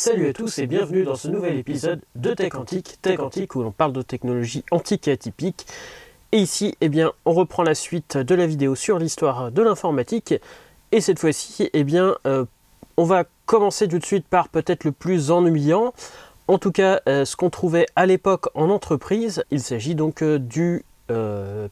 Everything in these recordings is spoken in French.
Salut à tous et bienvenue dans ce nouvel épisode de Tech Antique où l'on parle de technologies antiques et atypiques. Et ici, on reprend la suite de la vidéo sur l'histoire de l'informatique. Et cette fois-ci, on va commencer tout de suite par peut-être le plus ennuyant. En tout cas, ce qu'on trouvait à l'époque en entreprise. Il s'agit donc du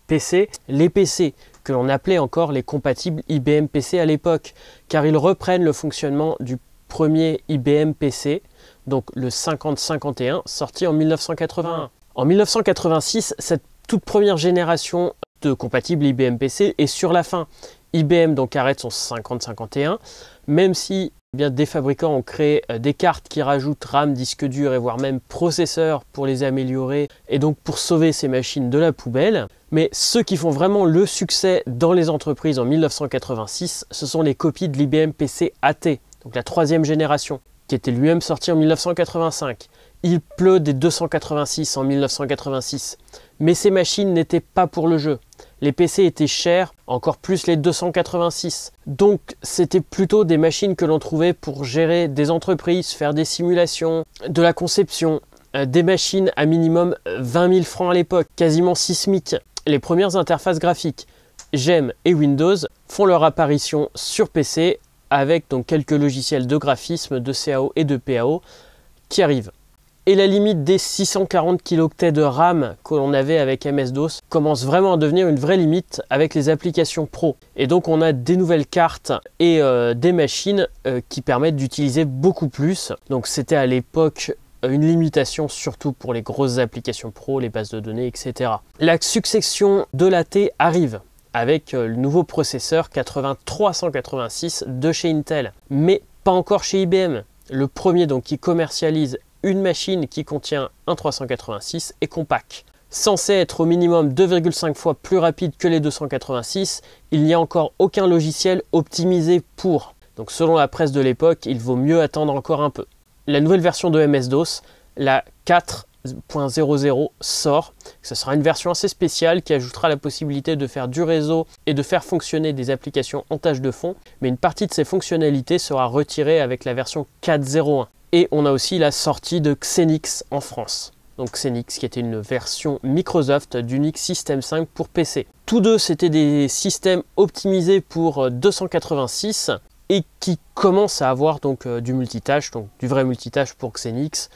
PC. Les PC que l'on appelait encore les compatibles IBM PC à l'époque, car ils reprennent le fonctionnement du premier IBM PC, donc le 5051, sorti en 1981. En 1986, cette toute première génération de compatibles IBM PC est sur la fin. IBM donc arrête son 5051, même si des fabricants ont créé des cartes qui rajoutent RAM, disque dur et voire même processeur pour les améliorer et donc pour sauver ces machines de la poubelle. Mais ceux qui font vraiment le succès dans les entreprises en 1986, ce sont les copies de l'IBM PC AT, donc la troisième génération, qui était lui-même sorti en 1985. Il pleut des 286 en 1986, mais ces machines n'étaient pas pour le jeu. Les PC étaient chers, encore plus les 286. Donc c'était plutôt des machines que l'on trouvait pour gérer des entreprises, faire des simulations, de la conception, des machines à minimum 20 000 francs à l'époque, quasiment 6 SMIC. Les premières interfaces graphiques, GEM et Windows, font leur apparition sur PC avec donc quelques logiciels de graphisme, de CAO et de PAO qui arrivent. Et la limite des 640 kilooctets de RAM que l'on avait avec MS-DOS commence vraiment à devenir une vraie limite avec les applications pro. Et donc on a des nouvelles cartes et des machines qui permettent d'utiliser beaucoup plus. Donc c'était à l'époque une limitation surtout pour les grosses applications pro, les bases de données, etc. La succession de l'AT arrive avec le nouveau processeur 80386 de chez Intel, mais pas encore chez IBM. Le premier donc qui commercialise une machine qui contient un 386 est compact. Censé être au minimum 2,5 fois plus rapide que les 286, il n'y a encore aucun logiciel optimisé pour. Donc selon la presse de l'époque, il vaut mieux attendre encore un peu. La nouvelle version de MS-DOS, la 4.00 sort. Ce sera une version assez spéciale qui ajoutera la possibilité de faire du réseau et de faire fonctionner des applications en tâche de fond, mais une partie de ces fonctionnalités sera retirée avec la version 4.01. Et on a aussi la sortie de Xenix en France. Donc Xenix qui était une version Microsoft d'Unix System 5 pour PC. Tous deux c'était des systèmes optimisés pour 286 et qui commencent à avoir donc du multitâche, donc du vrai multitâche pour Xenix,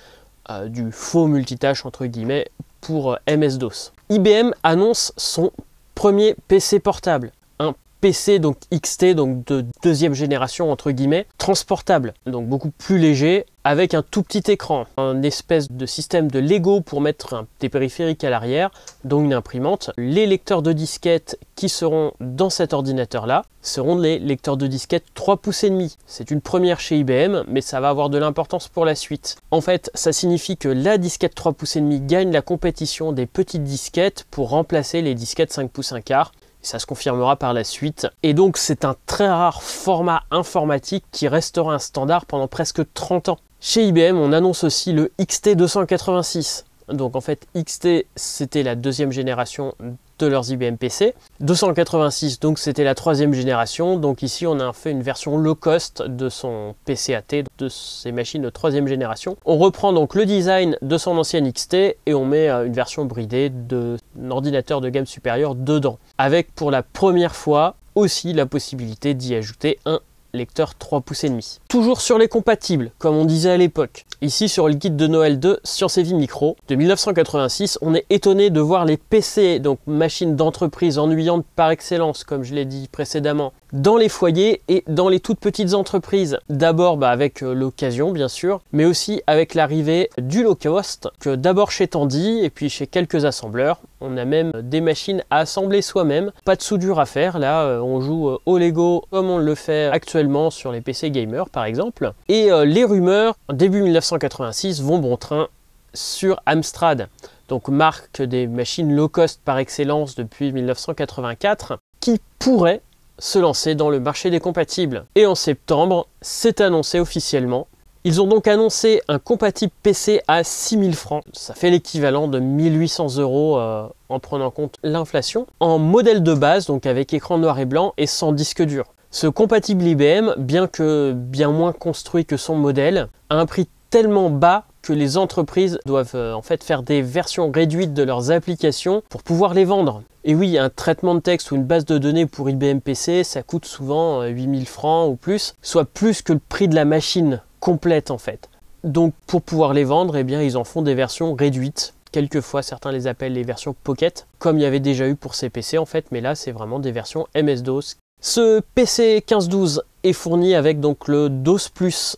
du faux multitâche entre guillemets pour MS-DOS. IBM annonce son premier PC portable, un PC donc XT, donc de deuxième génération entre guillemets, transportable, donc beaucoup plus léger, avec un tout petit écran, un espèce de système de Lego pour mettre des périphériques à l'arrière, dont une imprimante. Les lecteurs de disquettes qui seront dans cet ordinateur-là seront les lecteurs de disquettes 3,5 pouces. C'est une première chez IBM, mais ça va avoir de l'importance pour la suite. En fait, ça signifie que la disquette 3,5 pouces gagne la compétition des petites disquettes pour remplacer les disquettes 5 pouces 1/4. Ça se confirmera par la suite. Et donc c'est un très rare format informatique qui restera un standard pendant presque 30 ans. Chez IBM, on annonce aussi le XT286. Donc en fait, XT, c'était la deuxième génération de leurs IBM PC. 286, donc c'était la troisième génération. Donc ici, on a fait une version low cost de son PC AT, de ces machines de troisième génération. On reprend donc le design de son ancienne XT et on met une version bridée d'un ordinateur de gamme supérieure dedans. Avec pour la première fois aussi la possibilité d'y ajouter un lecteur 3,5 pouces. Toujours sur les compatibles, comme on disait à l'époque. Ici sur le guide de Noël de Science et Vie Micro de 1986, on est étonné de voir les PC, donc machines d'entreprise ennuyantes par excellence, comme je l'ai dit précédemment, dans les foyers et dans les toutes petites entreprises. D'abord avec l'occasion bien sûr, mais aussi avec l'arrivée du low cost, que d'abord chez Tandy et puis chez quelques assembleurs. On a même des machines à assembler soi-même, pas de soudure à faire, là on joue au Lego comme on le fait actuellement sur les PC gamers par exemple. Et les rumeurs, début 1986, vont bon train sur Amstrad, donc marque des machines low cost par excellence depuis 1984, qui pourrait se lancer dans le marché des compatibles. Et en septembre, c'est annoncé officiellement. Ils ont donc annoncé un compatible PC à 6 000 francs. Ça fait l'équivalent de 1 800 € en prenant en compte l'inflation. En modèle de base, donc avec écran noir et blanc et sans disque dur. Ce compatible IBM, bien que bien moins construit que son modèle, a un prix tellement bas que les entreprises doivent en fait faire des versions réduites de leurs applications pour pouvoir les vendre. Et oui, un traitement de texte ou une base de données pour IBM PC, ça coûte souvent 8000 francs ou plus, soit plus que le prix de la machine complète en fait. Donc pour pouvoir les vendre, eh bien, ils en font des versions réduites. Quelquefois, certains les appellent les versions Pocket, comme il y avait déjà eu pour ces PC en fait, mais là c'est vraiment des versions MS-DOS. Ce PC 1512 est fourni avec donc le DOS+,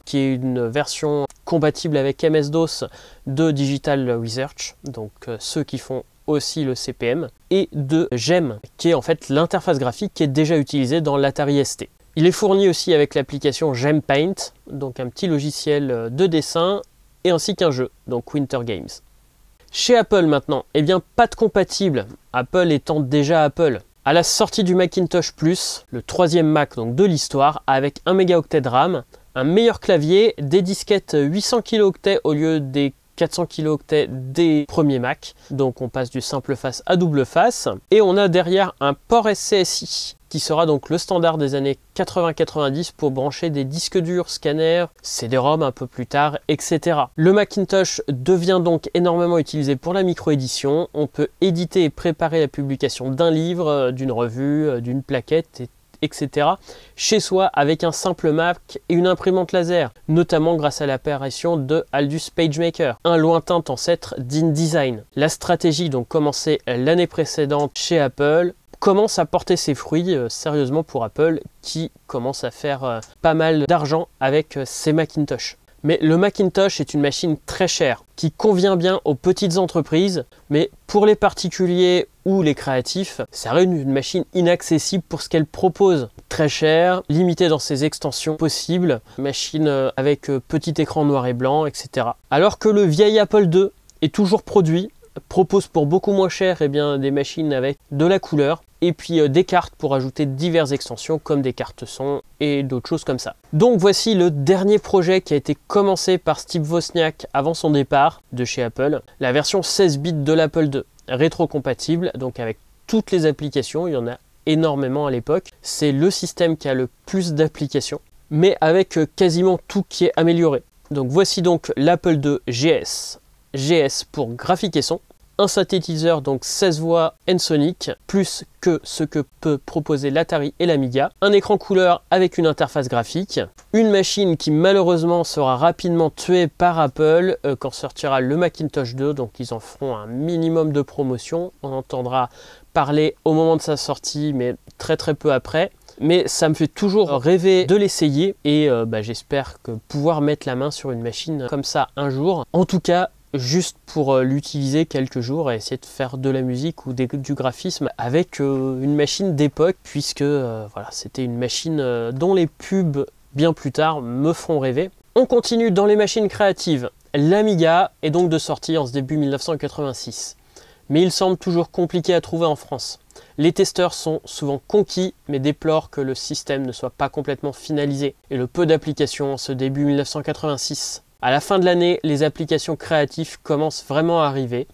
qui est une version compatible avec MS-DOS de Digital Research, donc ceux qui font aussi le CP/M, et de GEM, qui est en fait l'interface graphique qui est déjà utilisée dans l'Atari ST. Il est fourni aussi avec l'application GEMPaint, donc un petit logiciel de dessin, et ainsi qu'un jeu, donc Winter Games. Chez Apple maintenant, eh bien pas de compatible, Apple étant déjà Apple. À la sortie du Macintosh Plus, le troisième Mac donc de l'histoire, avec 1 mégaoctet de RAM, un meilleur clavier, des disquettes 800 kilooctets au lieu des 400 kilooctets des premiers Mac, donc on passe du simple face à double face, et on a derrière un port SCSI, qui sera donc le standard des années 80-90 pour brancher des disques durs, scanners, CD-ROM un peu plus tard, etc. Le Macintosh devient donc énormément utilisé pour la micro-édition. On peut éditer et préparer la publication d'un livre, d'une revue, d'une plaquette, etc. chez soi avec un simple Mac et une imprimante laser, notamment grâce à l'apparition de Aldus PageMaker, un lointain ancêtre d'InDesign. La stratégie donc commencée l'année précédente chez Apple commence à porter ses fruits sérieusement pour Apple, qui commence à faire pas mal d'argent avec ses Macintosh. Mais le Macintosh est une machine très chère, qui convient bien aux petites entreprises, mais pour les particuliers ou les créatifs, ça reste une machine inaccessible pour ce qu'elle propose. Très chère, limitée dans ses extensions possibles, machine avec petit écran noir et blanc, etc. Alors que le vieil Apple II est toujours produit, propose pour beaucoup moins cher des machines avec de la couleur, et puis des cartes pour ajouter diverses extensions comme des cartes son et d'autres choses comme ça. Donc voici le dernier projet qui a été commencé par Steve Wozniak avant son départ de chez Apple, la version 16 bits de l'Apple II, rétro-compatible, donc avec toutes les applications, il y en a énormément à l'époque. C'est le système qui a le plus d'applications, mais avec quasiment tout qui est amélioré. Donc voici donc l'Apple II GS. GS pour graphique et son, un synthétiseur donc 16 voix N-Sonic, plus que ce que peut proposer l'Atari et l'Amiga, un écran couleur avec une interface graphique, une machine qui malheureusement sera rapidement tuée par Apple quand sortira le Macintosh 2, donc ils en feront un minimum de promotion, on entendra parler au moment de sa sortie mais très peu après. Mais ça me fait toujours rêver de l'essayer et j'espère que pouvoir mettre la main sur une machine comme ça un jour. En tout cas, juste pour l'utiliser quelques jours et essayer de faire de la musique ou du graphisme avec une machine d'époque, puisque voilà, c'était une machine dont les pubs bien plus tard me feront rêver. On continue dans les machines créatives. L'Amiga est donc de sortie en ce début 1986, mais il semble toujours compliqué à trouver en France. Les testeurs sont souvent conquis, mais déplorent que le système ne soit pas complètement finalisé, et le peu d'applications en ce début 1986. À la fin de l'année, les applications créatives commencent vraiment à arriver,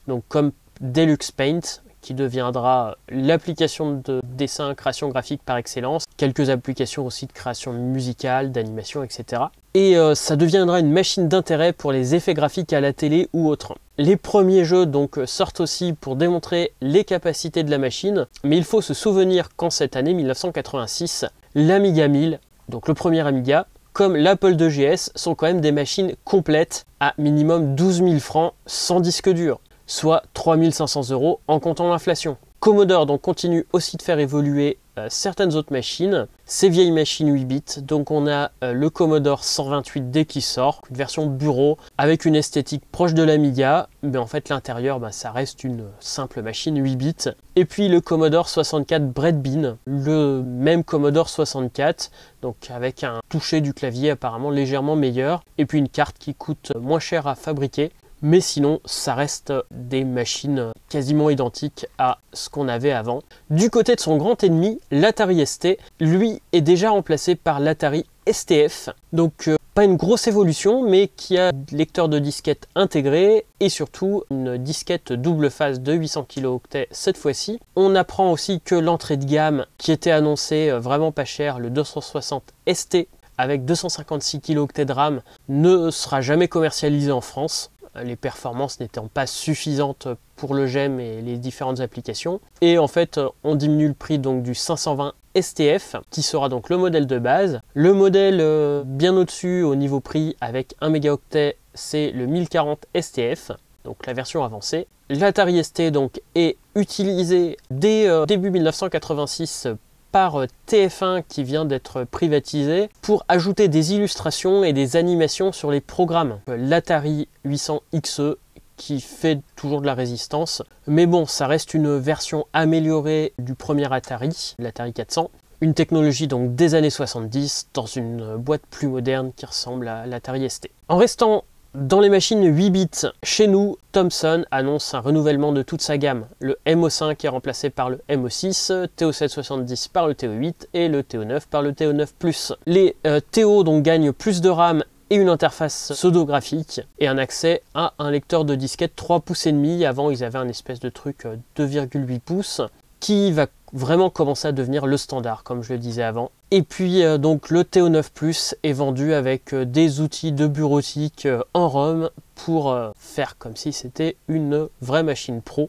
donc comme Deluxe Paint, qui deviendra l'application de dessin, création graphique par excellence, quelques applications aussi de création musicale, d'animation, etc. Et ça deviendra une machine d'intérêt pour les effets graphiques à la télé ou autres. Les premiers jeux donc sortent aussi pour démontrer les capacités de la machine, mais il faut se souvenir qu'en cette année 1986, l'Amiga 1000, donc le premier Amiga, comme l'Apple II GS, sont quand même des machines complètes à minimum 12 000 francs sans disque dur, soit 3 500 € en comptant l'inflation. Commodore donc continue aussi de faire évoluer certaines autres machines, ces vieilles machines 8 bits, donc on a le Commodore 128D qui sort, une version bureau avec une esthétique proche de l'Amiga, mais en fait l'intérieur ça reste une simple machine 8 bits. Et puis le Commodore 64 Bread Bean, le même Commodore 64, donc avec un toucher du clavier apparemment légèrement meilleur, et puis une carte qui coûte moins cher à fabriquer. Mais sinon, ça reste des machines quasiment identiques à ce qu'on avait avant. Du côté de son grand ennemi, l'Atari ST, lui est déjà remplacé par l'Atari STF. Donc pas une grosse évolution, mais qui a lecteur de disquette intégré et surtout une disquette double phase de 800 kilooctets cette fois-ci. On apprend aussi que l'entrée de gamme qui était annoncée vraiment pas chère, le 260 ST, avec 256 kilo-octets de RAM ne sera jamais commercialisé en France, les performances n'étant pas suffisantes pour le GEM et les différentes applications. Et en fait, on diminue le prix donc du 520 STF, qui sera donc le modèle de base. Le modèle bien au-dessus au niveau prix avec 1 mégaoctet, c'est le 1040 STF, donc la version avancée. L'Atari ST donc est utilisé dès début 1986 par TF1 qui vient d'être privatisé pour ajouter des illustrations et des animations sur les programmes. L'Atari 800 XE qui fait toujours de la résistance, mais bon, ça reste une version améliorée du premier Atari, l'Atari 400. Une technologie donc des années 70 dans une boîte plus moderne qui ressemble à l'Atari ST. En restant dans les machines 8 bits, chez nous, Thomson annonce un renouvellement de toute sa gamme. Le MO5 est remplacé par le MO6, TO770 par le TO8 et le TO9 par le TO9+. Les TO donc gagnent plus de RAM et une interface pseudo-graphique et un accès à un lecteur de disquette 3,5 pouces. Avant, ils avaient un espèce de truc 2,8 pouces qui va vraiment commencer à devenir le standard, comme je le disais avant. Et puis donc le TO9+ est vendu avec des outils de bureautique en ROM pour faire comme si c'était une vraie machine pro.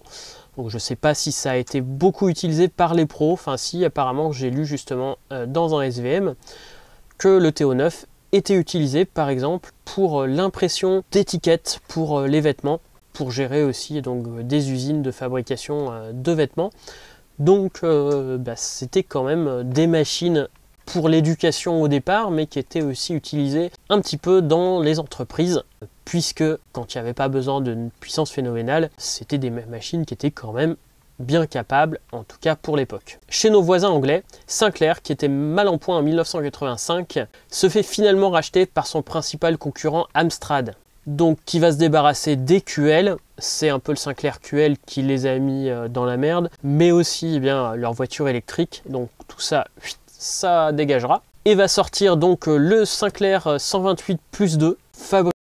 Donc je ne sais pas si ça a été beaucoup utilisé par les pros, enfin si, apparemment j'ai lu justement dans un SVM que le TO9 était utilisé par exemple pour l'impression d'étiquettes pour les vêtements, pour gérer aussi donc des usines de fabrication de vêtements. Donc c'était quand même des machines pour l'éducation au départ, mais qui étaient aussi utilisées un petit peu dans les entreprises, puisque quand il n'y avait pas besoin d'une puissance phénoménale, c'était des machines qui étaient quand même bien capables, en tout cas pour l'époque. Chez nos voisins anglais, Sinclair, qui était mal en point en 1985, se fait finalement racheter par son principal concurrent Amstrad. Donc qui va se débarrasser des QL, c'est un peu le Sinclair QL qui les a mis dans la merde, mais aussi eh bien, leur voiture électrique, donc tout ça, ça dégagera. Et va sortir donc le Sinclair 128+2, fabriqué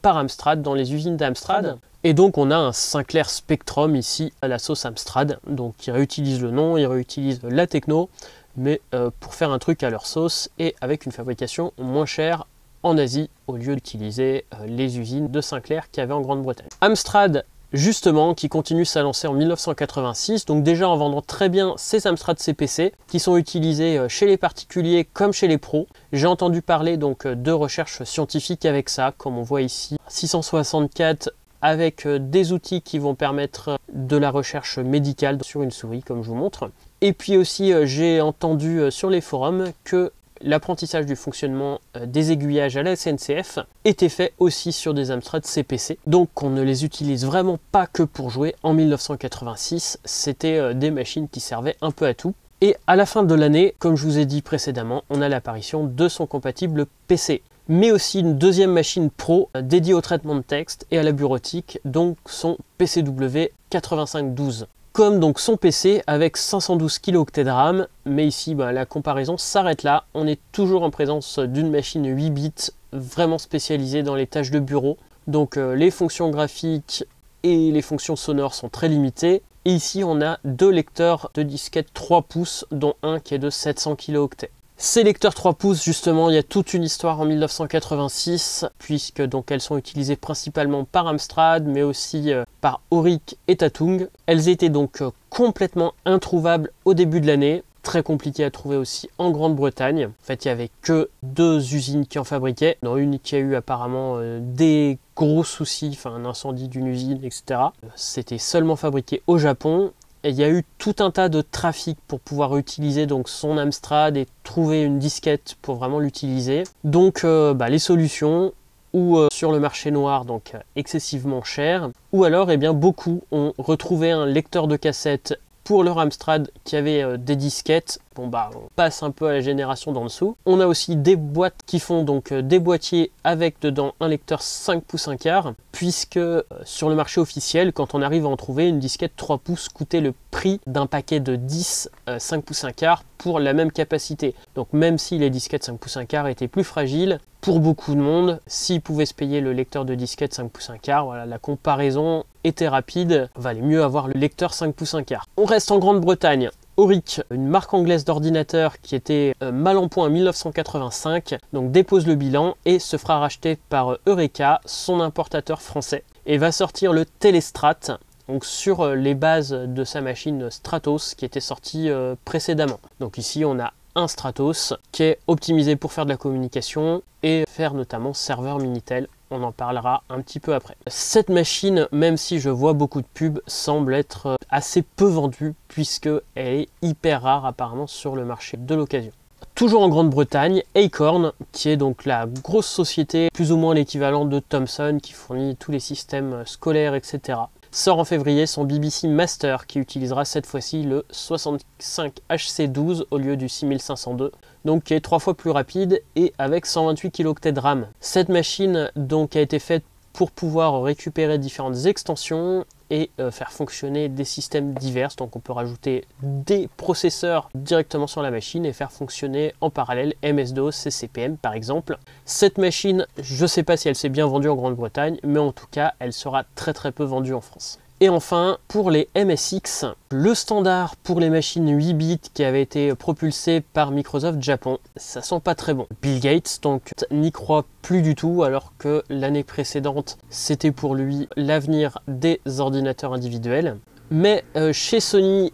par Amstrad dans les usines d'Amstrad. Et donc on a un Sinclair Spectrum ici à la sauce Amstrad, donc ils réutilisent le nom, ils réutilisent la techno, mais pour faire un truc à leur sauce et avec une fabrication moins chère en Asie, au lieu d'utiliser les usines de Sinclair qu'il y avait en Grande-Bretagne. Amstrad, justement, qui continue sa lancée en 1986, donc déjà en vendant très bien ces Amstrad CPC, qui sont utilisés chez les particuliers comme chez les pros. J'ai entendu parler donc de recherche scientifique avec ça, comme on voit ici, 664 avec des outils qui vont permettre de la recherche médicale sur une souris, comme je vous montre. Et puis aussi, j'ai entendu sur les forums que l'apprentissage du fonctionnement des aiguillages à la SNCF était fait aussi sur des Amstrad CPC. Donc on ne les utilise vraiment pas que pour jouer. En 1986, c'était des machines qui servaient un peu à tout. Et à la fin de l'année, comme je vous ai dit précédemment, on a l'apparition de son compatible PC. Mais aussi une deuxième machine pro dédiée au traitement de texte et à la bureautique, donc son PCW 8512. Comme donc son PC avec 512 kilo-octets de RAM, mais ici la comparaison s'arrête là. On est toujours en présence d'une machine 8 bits vraiment spécialisée dans les tâches de bureau. Donc les fonctions graphiques et les fonctions sonores sont très limitées. Et ici on a deux lecteurs de disquettes 3 pouces, dont un qui est de 700 kilo-octets. Ces lecteurs 3 pouces, justement, il y a toute une histoire en 1986, puisque donc elles sont utilisées principalement par Amstrad, mais aussi par Auric et Tatung. Elles étaient donc complètement introuvables au début de l'année, très compliquées à trouver aussi en Grande-Bretagne. En fait, il n'y avait que 2 usines qui en fabriquaient, dans une qui a eu apparemment des gros soucis, enfin un incendie d'une usine, etc. C'était seulement fabriqué au Japon. Et il y a eu tout un tas de trafic pour pouvoir utiliser donc son Amstrad et trouver une disquette pour vraiment l'utiliser. Donc les solutions, ou sur le marché noir, donc excessivement cher, ou alors eh bien, beaucoup ont retrouvé un lecteur de cassette pour leur Amstrad qui avait des disquettes. Bon on passe un peu à la génération d'en dessous. On a aussi des boîtes qui font donc des boîtiers avec dedans un lecteur 5 pouces 1 quart, puisque sur le marché officiel, quand on arrive à en trouver, une disquette 3 pouces coûtait le prix d'un paquet de 10 5 pouces 1 quart pour la même capacité. Donc même si les disquettes 5 pouces 1 quart étaient plus fragiles, pour beaucoup de monde, s'ils pouvaient se payer le lecteur de disquette 5 pouces 1 quart, voilà, la comparaison était rapide, valait mieux avoir le lecteur 5 pouces 1 quart. On reste en Grande-Bretagne Auric, une marque anglaise d'ordinateur qui était mal en point en 1985, donc dépose le bilan et se fera racheter par Eureka, son importateur français, et va sortir le Telestrat, donc sur les bases de sa machine Stratos qui était sortie précédemment. Donc ici on a un Stratos qui est optimisé pour faire de la communication et faire notamment serveur Minitel. On en parlera un petit peu après. Cette machine, même si je vois beaucoup de pubs, semble être assez peu vendue puisque elle est hyper rare apparemment sur le marché de l'occasion. Toujours en Grande-Bretagne, Acorn, qui est donc la grosse société, plus ou moins l'équivalent de Thomson, qui fournit tous les systèmes scolaires, etc., sort en février son BBC Master qui utilisera cette fois-ci le 65HC12 au lieu du 6502, donc qui est 3 fois plus rapide et avec 128 kilo-octets de RAM. Cette machine donc a été faite pour pouvoir récupérer différentes extensions et faire fonctionner des systèmes divers. Donc on peut rajouter des processeurs directement sur la machine et faire fonctionner en parallèle MS-DOS, CCPM par exemple. Cette machine, je ne sais pas si elle s'est bien vendue en Grande-Bretagne, mais en tout cas elle sera très peu vendue en France. Et enfin, pour les MSX, le standard pour les machines 8 bits qui avait été propulsé par Microsoft Japon, ça sent pas très bon. Bill Gates donc n'y croit plus du tout, alors que l'année précédente, c'était pour lui l'avenir des ordinateurs individuels. Mais chez Sony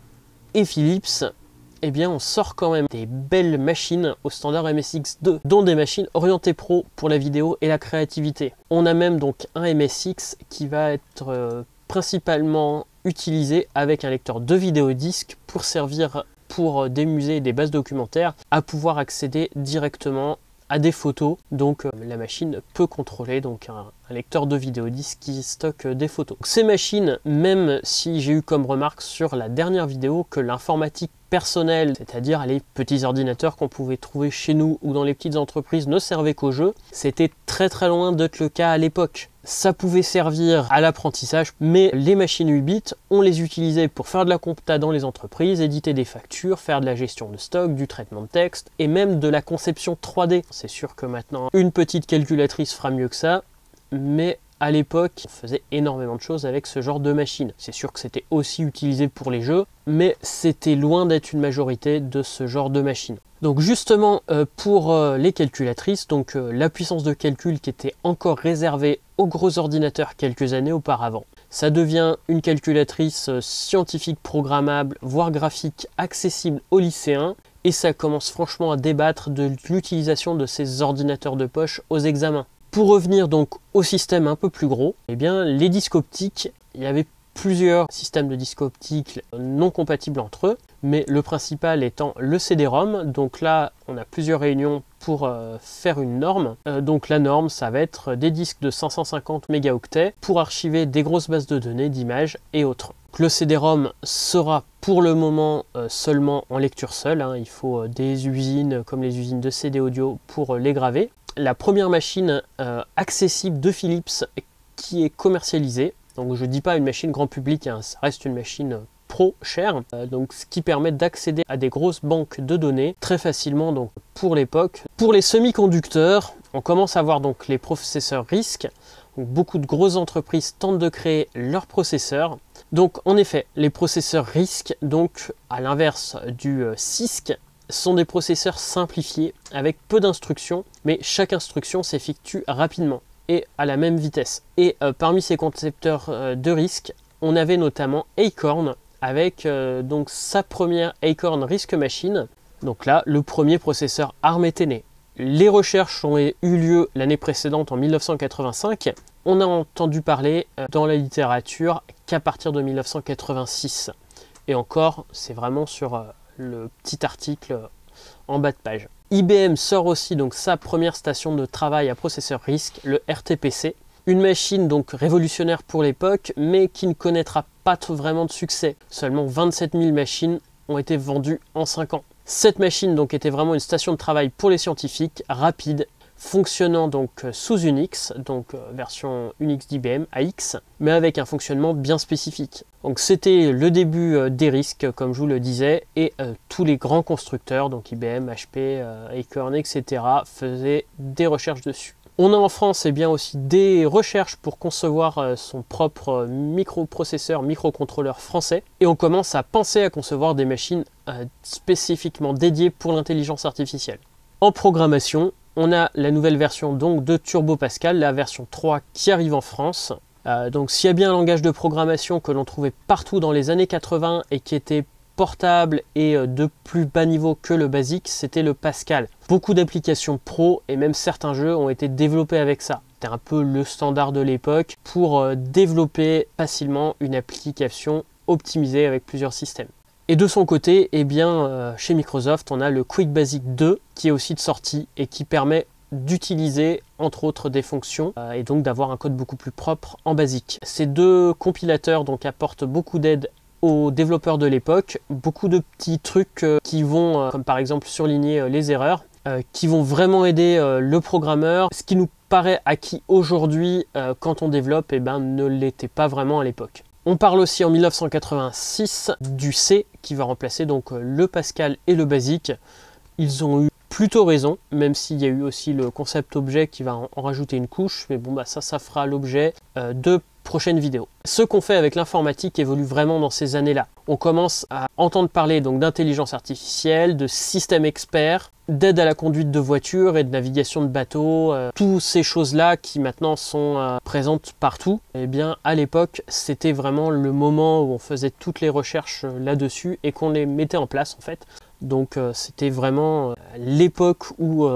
et Philips, eh bien on sort quand même des belles machines au standard MSX2, dont des machines orientées pro pour la vidéo et la créativité. On a même donc un MSX qui va être principalement utilisé avec un lecteur de vidéodisque pour servir pour des musées et des bases documentaires à pouvoir accéder directement à des photos. Donc la machine peut contrôler donc un lecteur de vidéodisque qui stocke des photos. Ces machines, même si j'ai eu comme remarque sur la dernière vidéo que l'informatique personnelle, c'est-à-dire les petits ordinateurs qu'on pouvait trouver chez nous ou dans les petites entreprises, ne servaient qu'au jeu, c'était très loin d'être le cas à l'époque. Ça pouvait servir à l'apprentissage, mais les machines 8 bits, on les utilisait pour faire de la compta dans les entreprises, éditer des factures, faire de la gestion de stock, du traitement de texte et même de la conception 3D. C'est sûr que maintenant, une petite calculatrice fera mieux que ça, mais à l'époque, on faisait énormément de choses avec ce genre de machine. C'est sûr que c'était aussi utilisé pour les jeux, mais c'était loin d'être une majorité de ce genre de machine. Donc justement, pour les calculatrices, donc la puissance de calcul qui était encore réservée aux gros ordinateurs quelques années auparavant, ça devient une calculatrice scientifique programmable, voire graphique, accessible aux lycéens, et ça commence franchement à débattre de l'utilisation de ces ordinateurs de poche aux examens. Pour revenir donc au système un peu plus gros, eh bien les disques optiques, il y avait plusieurs systèmes de disques optiques non compatibles entre eux, mais le principal étant le CD-ROM. Donc là, on a plusieurs réunions pour faire une norme. Donc la norme, ça va être des disques de 550 mégaoctets pour archiver des grosses bases de données, d'images et autres. Le CD-ROM sera pour le moment seulement en lecture seule, hein. Il faut des usines comme les usines de CD audio pour les graver. La première machine accessible de Philips qui est commercialisée, donc je ne dis pas une machine grand public, hein, ça reste une machine pro chère, donc ce qui permet d'accéder à des grosses banques de données très facilement donc pour l'époque. Pour les semi-conducteurs, on commence à voir donc les processeurs RISC. Donc beaucoup de grosses entreprises tentent de créer leurs processeurs. Donc en effet, les processeurs RISC, donc à l'inverse du CISC, sont des processeurs simplifiés avec peu d'instructions, mais chaque instruction s'effectue rapidement et à la même vitesse. Et parmi ces concepteurs de RISC, on avait notamment Acorn avec donc sa première Acorn RISC Machine. Donc là, le premier processeur ARM était né. Les recherches ont eu lieu l'année précédente en 1985. On a entendu parler dans la littérature qu'à partir de 1986. Et encore, c'est vraiment sur le petit article en bas de page. IBM sort aussi donc sa première station de travail à processeur RISC, le RTPC. Une machine donc révolutionnaire pour l'époque, mais qui ne connaîtra pas vraiment de succès. Seulement 27 000 machines ont été vendues en 5 ans. Cette machine donc était vraiment une station de travail pour les scientifiques, rapide, fonctionnant donc sous Unix, donc version Unix d'IBM AX, mais avec un fonctionnement bien spécifique. Donc c'était le début des risques, comme je vous le disais, et tous les grands constructeurs, donc IBM, HP, Acorn, etc., faisaient des recherches dessus. On a en France bien aussi des recherches pour concevoir son propre microprocesseur, microcontrôleur français, et on commence à penser à concevoir des machines spécifiquement dédié pour l'intelligence artificielle. En programmation, on a la nouvelle version donc de Turbo Pascal, la version 3 qui arrive en France. Donc s'il y a bien un langage de programmation que l'on trouvait partout dans les années 80 et qui était portable et de plus bas niveau que le BASIC, c'était le Pascal. Beaucoup d'applications pro et même certains jeux ont été développés avec ça. C'était un peu le standard de l'époque pour développer facilement une application optimisée avec plusieurs systèmes. Et de son côté, eh bien, chez Microsoft, on a le Quick Basic 2 qui est aussi de sortie et qui permet d'utiliser entre autres des fonctions et donc d'avoir un code beaucoup plus propre en BASIC. Ces deux compilateurs donc apportent beaucoup d'aide aux développeurs de l'époque, beaucoup de petits trucs qui vont, comme par exemple surligner les erreurs, qui vont vraiment aider le programmeur, ce qui nous paraît acquis aujourd'hui quand on développe, eh ben, ne l'était pas vraiment à l'époque. On parle aussi en 1986 du C qui va remplacer donc le Pascal et le BASIC. Ils ont eu plutôt raison, même s'il y a eu aussi le concept objet qui va en rajouter une couche, mais bon bah ça fera l'objet de prochaines vidéos. Ce qu'on fait avec l'informatique évolue vraiment dans ces années-là. On commence à entendre parler donc d'intelligence artificielle, de systèmes experts, d'aide à la conduite de voitures et de navigation de bateaux, toutes ces choses-là qui maintenant sont présentes partout. Eh bien à l'époque, c'était vraiment le moment où on faisait toutes les recherches là-dessus et qu'on les mettait en place en fait. Donc c'était vraiment l'époque où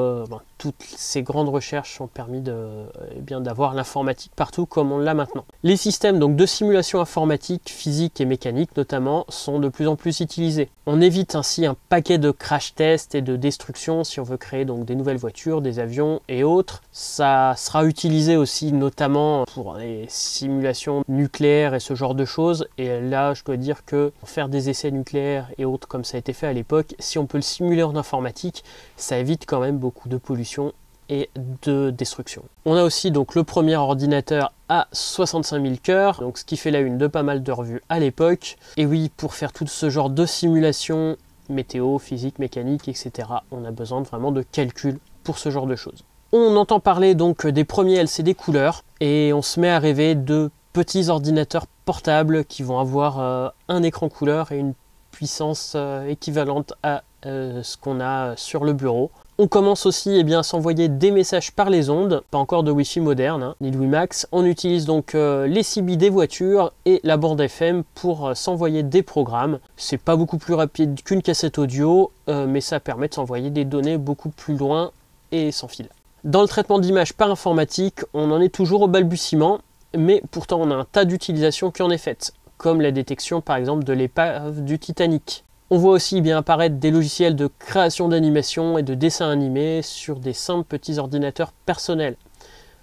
toutes ces grandes recherches ont permis d'avoir l'informatique partout comme on l'a maintenant. Les systèmes donc, de simulation informatique, physique et mécanique notamment sont de plus en plus utilisés. On évite ainsi un paquet de crash tests et de destruction si on veut créer donc, des nouvelles voitures, des avions et autres. Ça sera utilisé aussi notamment pour les simulations nucléaires et ce genre de choses. Et là je dois dire que pour faire des essais nucléaires et autres comme ça a été fait à l'époque, si on peut le simuler en informatique, ça évite quand même beaucoup de pollution et de destruction. On a aussi donc le premier ordinateur à 65 000 cœurs, donc ce qui fait la une de pas mal de revues à l'époque. Et oui, pour faire tout ce genre de simulation, météo, physique, mécanique, etc., on a besoin vraiment de calcul pour ce genre de choses. On entend parler donc des premiers LCD couleurs et on se met à rêver de petits ordinateurs portables qui vont avoir un écran couleur et une puissance équivalente à ce qu'on a sur le bureau. On commence aussi à s'envoyer des messages par les ondes, pas encore de Wi-Fi moderne, ni de WiMAX. On utilise donc les CB des voitures et la bande FM pour s'envoyer des programmes. C'est pas beaucoup plus rapide qu'une cassette audio, mais ça permet de s'envoyer des données beaucoup plus loin et sans fil. Dans le traitement d'images par informatique, on en est toujours au balbutiement, mais pourtant on a un tas d'utilisations qui en est faite, comme la détection par exemple de l'épave du Titanic. On voit aussi apparaître des logiciels de création d'animation et de dessin animé sur des simples petits ordinateurs personnels.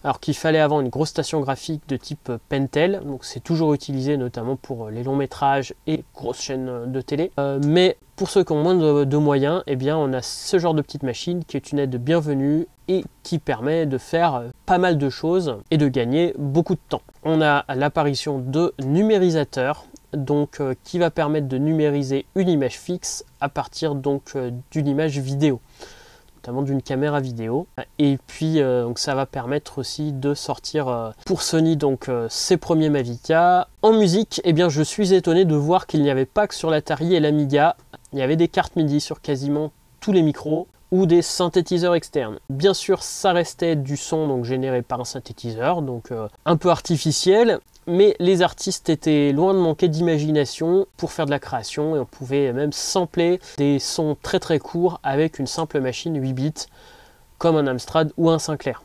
Alors qu'il fallait avant une grosse station graphique de type Pentel, donc c'est toujours utilisé notamment pour les longs métrages et grosses chaînes de télé. Mais pour ceux qui ont moins de moyens, on a ce genre de petite machine qui est une aide bienvenue et qui permet de faire pas mal de choses et de gagner beaucoup de temps. On a l'apparition de numérisateurs, donc qui va permettre de numériser une image fixe à partir donc d'une image vidéo, notamment d'une caméra vidéo. Et puis donc ça va permettre aussi de sortir pour Sony donc ses premiers Mavica. En musique, je suis étonné de voir qu'il n'y avait pas que sur l'Atari et l'Amiga, il y avait des cartes MIDI sur quasiment tous les micros ou des synthétiseurs externes. Bien sûr, ça restait du son donc généré par un synthétiseur, donc un peu artificiel, mais les artistes étaient loin de manquer d'imagination pour faire de la création et on pouvait même sampler des sons très très courts avec une simple machine 8 bits comme un Amstrad ou un Sinclair.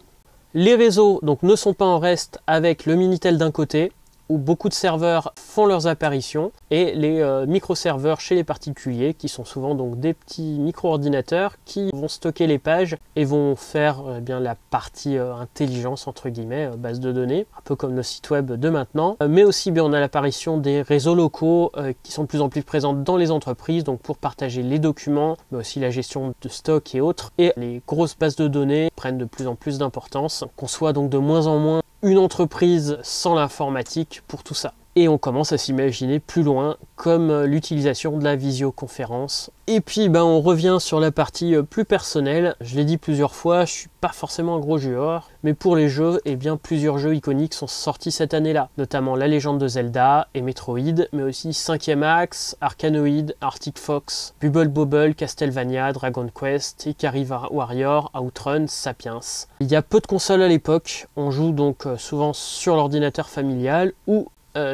Les réseaux donc ne sont pas en reste avec le Minitel d'un côté où beaucoup de serveurs font leurs apparitions et les micro-serveurs chez les particuliers qui sont souvent donc des petits micro-ordinateurs qui vont stocker les pages et vont faire la partie intelligence entre guillemets, base de données, un peu comme nos sites web de maintenant. Mais aussi on a l'apparition des réseaux locaux qui sont de plus en plus présents dans les entreprises donc pour partager les documents, mais aussi la gestion de stock et autres. Et les grosses bases de données prennent de plus en plus d'importance, qu'on soit donc de moins en moins une entreprise sans l'informatique pour tout ça. Et on commence à s'imaginer plus loin, comme l'utilisation de la visioconférence. Et puis on revient sur la partie plus personnelle. Je l'ai dit plusieurs fois, je suis pas forcément un gros joueur, mais pour les jeux, plusieurs jeux iconiques sont sortis cette année-là, notamment La Légende de Zelda et Metroid, mais aussi 5e Axe, Arkanoid, Arctic Fox, Bubble Bobble, Castlevania, Dragon Quest, Ikari Warrior, Outrun, Sapiens. Il y a peu de consoles à l'époque, on joue donc souvent sur l'ordinateur familial ou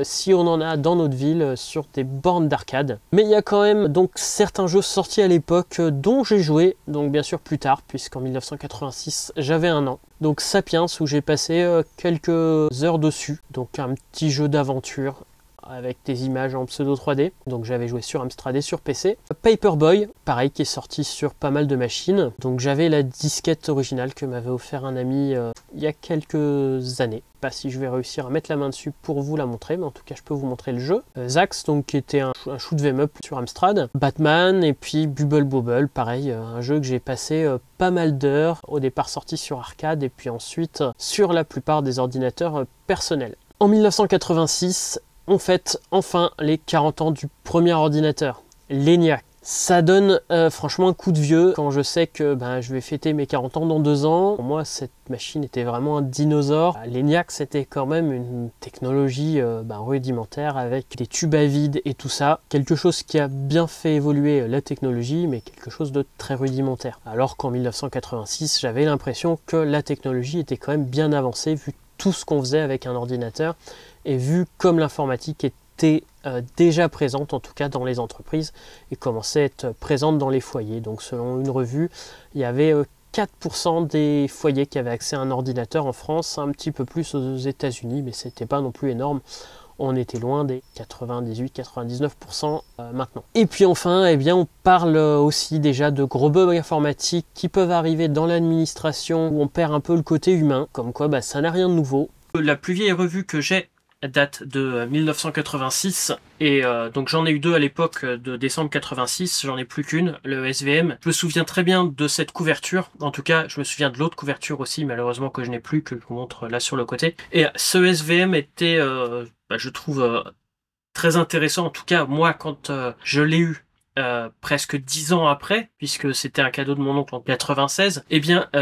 si on en a dans notre ville sur des bornes d'arcade. Mais il y a quand même donc certains jeux sortis à l'époque dont j'ai joué, donc bien sûr plus tard, puisqu'en 1986 j'avais 1 an. Donc Sapiens, où j'ai passé quelques heures dessus, donc un petit jeu d'aventure avec des images en pseudo 3D, donc j'avais joué sur Amstrad et sur PC. Paperboy, pareil, qui est sorti sur pas mal de machines, donc j'avais la disquette originale que m'avait offert un ami il y a quelques années. Pas si je vais réussir à mettre la main dessus pour vous la montrer, mais en tout cas je peux vous montrer le jeu. Zax, donc qui était un shoot 'em up sur Amstrad, Batman, et puis Bubble Bobble, pareil, un jeu que j'ai passé pas mal d'heures, au départ sorti sur arcade, et puis ensuite sur la plupart des ordinateurs personnels. En 1986, on fête enfin les 40 ans du premier ordinateur, l'ENIAC. Ça donne franchement un coup de vieux quand je sais que je vais fêter mes 40 ans dans 2 ans. Pour moi, cette machine était vraiment un dinosaure. L'ENIAC, c'était quand même une technologie rudimentaire avec des tubes à vide et tout ça. Quelque chose qui a bien fait évoluer la technologie, mais quelque chose de très rudimentaire. Alors qu'en 1986, j'avais l'impression que la technologie était quand même bien avancée vu tout ce qu'on faisait avec un ordinateur et vu comme l'informatique était déjà présente, en tout cas dans les entreprises, et commençait à être présente dans les foyers. Donc selon une revue, il y avait 4% des foyers qui avaient accès à un ordinateur en France, un petit peu plus aux États-Unis, mais c'était pas non plus énorme. On était loin des 98-99% maintenant. Et puis enfin, on parle aussi déjà de gros bugs informatiques qui peuvent arriver dans l'administration où on perd un peu le côté humain, comme quoi ça n'a rien de nouveau. La plus vieille revue que j'ai date de 1986 et donc j'en ai eu 2 à l'époque de décembre 86, j'en ai plus qu'une, le SVM. Je me souviens très bien de cette couverture, en tout cas je me souviens de l'autre couverture aussi malheureusement que je n'ai plus, que je vous montre là sur le côté. Et ce SVM était, je trouve très intéressant, en tout cas moi quand je l'ai eu presque 10 ans après, puisque c'était un cadeau de mon oncle en 96,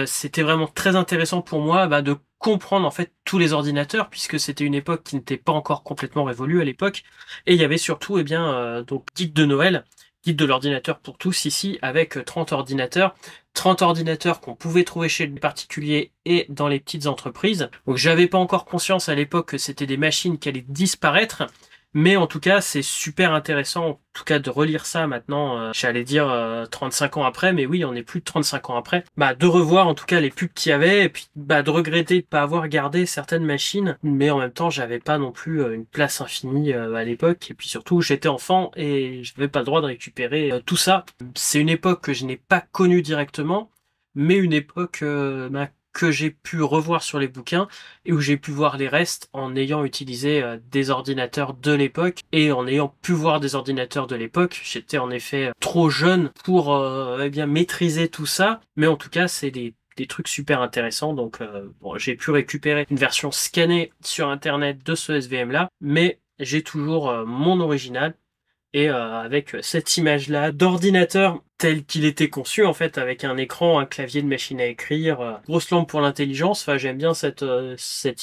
c'était vraiment très intéressant pour moi de comprendre en fait tous les ordinateurs, puisque c'était une époque qui n'était pas encore complètement révolue à l'époque, et il y avait surtout donc guide de Noël, guide de l'ordinateur pour tous ici, avec 30 ordinateurs qu'on pouvait trouver chez les particuliers et dans les petites entreprises. Donc j'avais pas encore conscience à l'époque que c'était des machines qui allaient disparaître, mais en tout cas, c'est super intéressant, en tout cas, de relire ça maintenant, j'allais dire 35 ans après, mais oui, on est plus de 35 ans après, de revoir en tout cas les pubs qu'il y avait, et puis de regretter de pas avoir gardé certaines machines, mais en même temps, j'avais pas non plus une place infinie à l'époque, et puis surtout, j'étais enfant et je n'avais pas le droit de récupérer tout ça. C'est une époque que je n'ai pas connue directement, mais une époque que j'ai pu revoir sur les bouquins et où j'ai pu voir les restes en ayant utilisé des ordinateurs de l'époque et en ayant pu voir des ordinateurs de l'époque. J'étais en effet trop jeune pour maîtriser tout ça, mais en tout cas c'est des trucs super intéressants. Donc j'ai pu récupérer une version scannée sur internet de ce SVM là, mais j'ai toujours mon original. Et avec cette image-là d'ordinateur tel qu'il était conçu, en fait, avec un écran, un clavier de machine à écrire, grosse lampe pour l'intelligence. Enfin, j'aime bien cette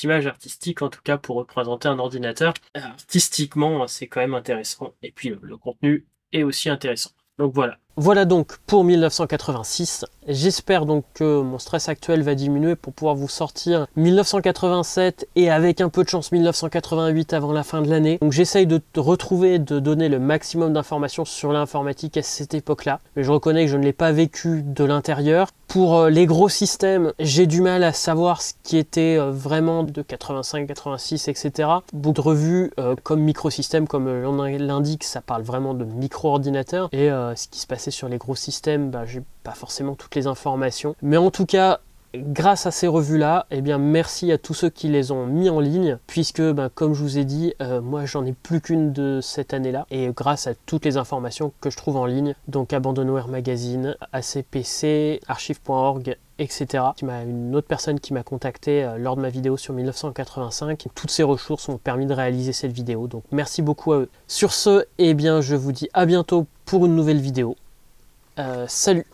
image artistique, en tout cas, pour représenter un ordinateur. Artistiquement, c'est quand même intéressant. Et puis, le contenu est aussi intéressant. Donc voilà. Voilà donc pour 1986. J'espère donc que mon stress actuel va diminuer pour pouvoir vous sortir 1987 et avec un peu de chance 1988 avant la fin de l'année. Donc j'essaye de retrouver, de donner le maximum d'informations sur l'informatique à cette époque-là. Mais je reconnais que je ne l'ai pas vécu de l'intérieur. Pour les gros systèmes, j'ai du mal à savoir ce qui était vraiment de 85, 86, etc. Beaucoup de revues comme Microsystème, comme l'indique, ça parle vraiment de micro-ordinateurs. Et ce qui se passait sur les gros systèmes, j'ai pas forcément toutes les informations. Mais en tout cas, grâce à ces revues-là, merci à tous ceux qui les ont mis en ligne, puisque, comme je vous ai dit, moi j'en ai plus qu'une de cette année-là, et grâce à toutes les informations que je trouve en ligne, donc Abandonware Magazine, ACPC, archive.org etc. Une autre personne qui m'a contacté lors de ma vidéo sur 1985. Toutes ces ressources m'ont permis de réaliser cette vidéo, donc merci beaucoup à eux. Sur ce, eh bien, je vous dis à bientôt pour une nouvelle vidéo. Salut!